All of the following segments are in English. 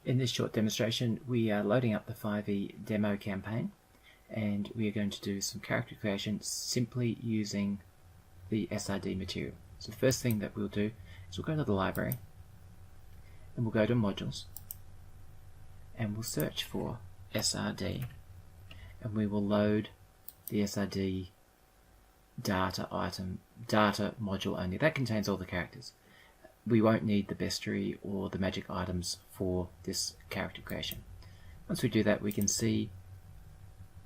In this short demonstration, we are loading up the 5e demo campaign, and we are going to do some character creation simply using the SRD material. So the first thing that we'll do is we'll go to the library, and we'll go to modules, and we'll search for SRD, and we will load the SRD data module only. That contains all the characters. We won't need the bestiary or the magic items for this character creation. Once we do that, we can see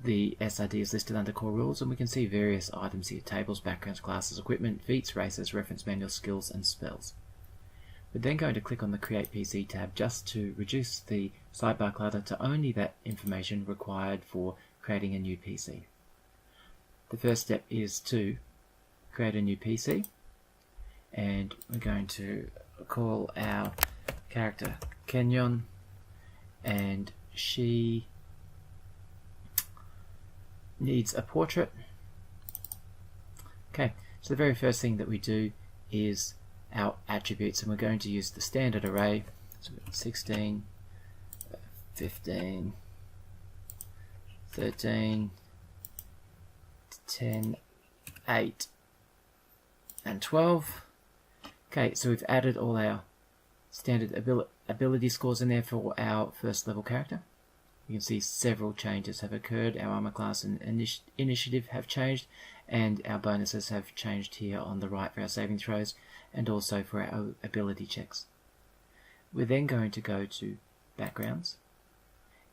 the SRD is listed under core rules, and we can see various items here: tables, backgrounds, classes, equipment, feats, races, reference manual, skills, and spells. We're then going to click on the Create PC tab just to reduce the sidebar clutter to only that information required for creating a new PC. The first step is to create a new PC, and we're going to call our character Kenyon, and she needs a portrait. Okay, so the very first thing that we do is our attributes, and we're going to use the standard array. So we've got 16, 15, 13, 10, 8, and 12. Okay, so we've added all our standard ability scores in there for our first level character. You can see several changes have occurred. Our armor class and initiative have changed, and our bonuses have changed here on the right for our saving throws and also for our ability checks. We're then going to go to backgrounds,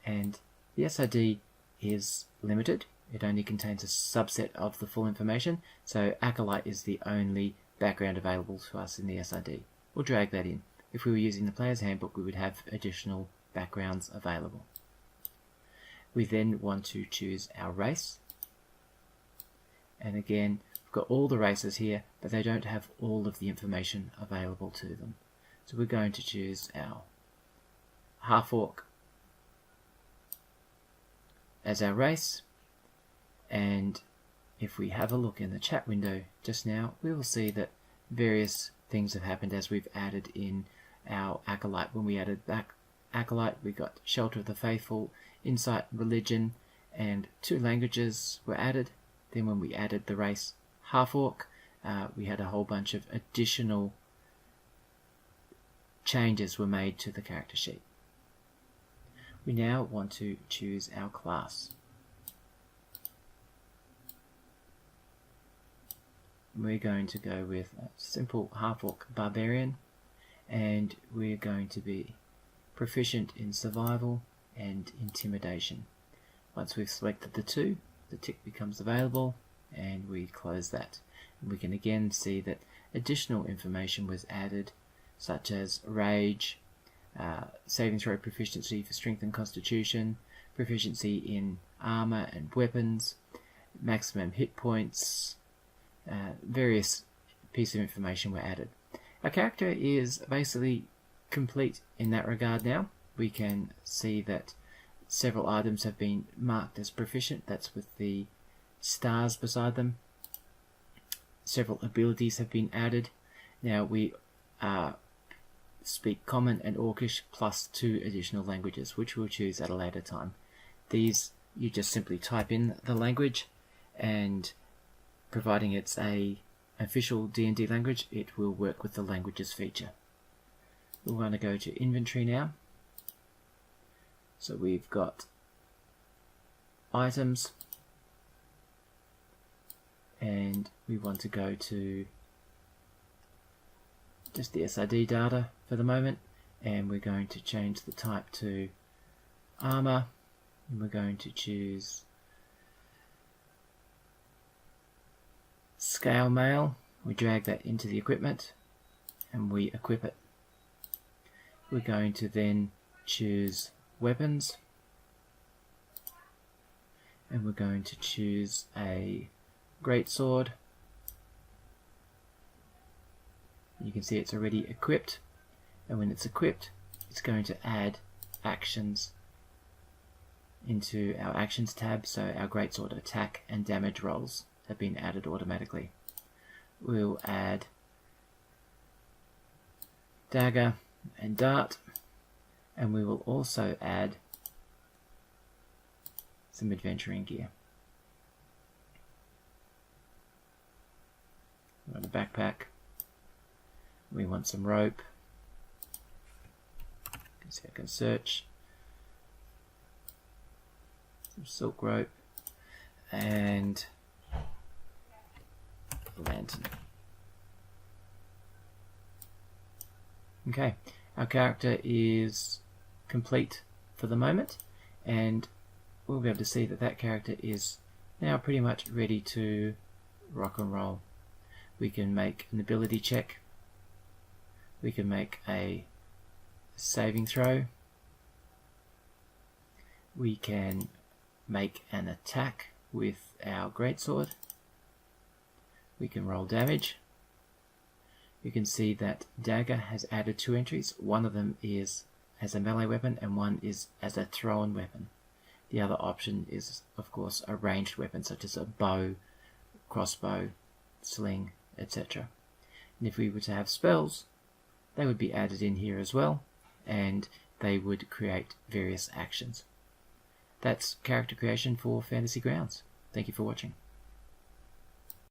and the SRD is limited. It only contains a subset of the full information, so Acolyte is the only background available to us in the SRD. We'll drag that in. If we were using the player's handbook, we would have additional backgrounds available. We then want to choose our race, and again we've got all the races here, but they don't have all of the information available to them. So we're going to choose our half-orc as our race, and if we have a look in the chat window just now, we will see that various things have happened as we've added in our Acolyte. When we added back Acolyte, we got Shelter of the Faithful, Insight, Religion, and 2 languages were added. Then when we added the race half-orc, we had a whole bunch of additional changes were made to the character sheet. We now want to choose our class. We're going to go with a simple half-orc barbarian, and we're going to be proficient in survival and intimidation. Once we've selected the 2, the tick becomes available, and we close that. And we can again see that additional information was added, such as rage, saving throw proficiency for strength and constitution, proficiency in armor and weapons, maximum hit points. Various pieces of information were added. Our character is basically complete in that regard now. We can see that several items have been marked as proficient. That's with the stars beside them. Several abilities have been added. Now we speak Common and Orcish plus 2 additional languages, which we'll choose at a later time. These, you just simply type in the language, and providing it's a official D&D language, it will work with the languages feature. We'll want to go to inventory now. So we've got items, and we want to go to just the SRD data for the moment, and we're going to change the type to armor, and we're going to choose scale mail. We drag that into the equipment and we equip it. We're going to then choose weapons, and we're going to choose a greatsword. You can see it's already equipped, and when it's equipped, it's going to add actions into our actions tab, so our greatsword attack and damage rolls have been added automatically. We'll add dagger and dart, and we will also add some adventuring gear. We want a backpack. We want some rope. You can see I can search. Some silk rope and a lantern. Okay, our character is complete for the moment, and we'll be able to see that that character is now pretty much ready to rock and roll. We can make an ability check. We can make a saving throw. We can make an attack with our greatsword. We can roll damage. You can see that Dagger has added 2 entries. One of them is as a melee weapon and one is as a thrown weapon. The other option is, of course, a ranged weapon such as a bow, crossbow, sling, etc. And if we were to have spells, they would be added in here as well, and they would create various actions. That's character creation for Fantasy Grounds. Thank you for watching.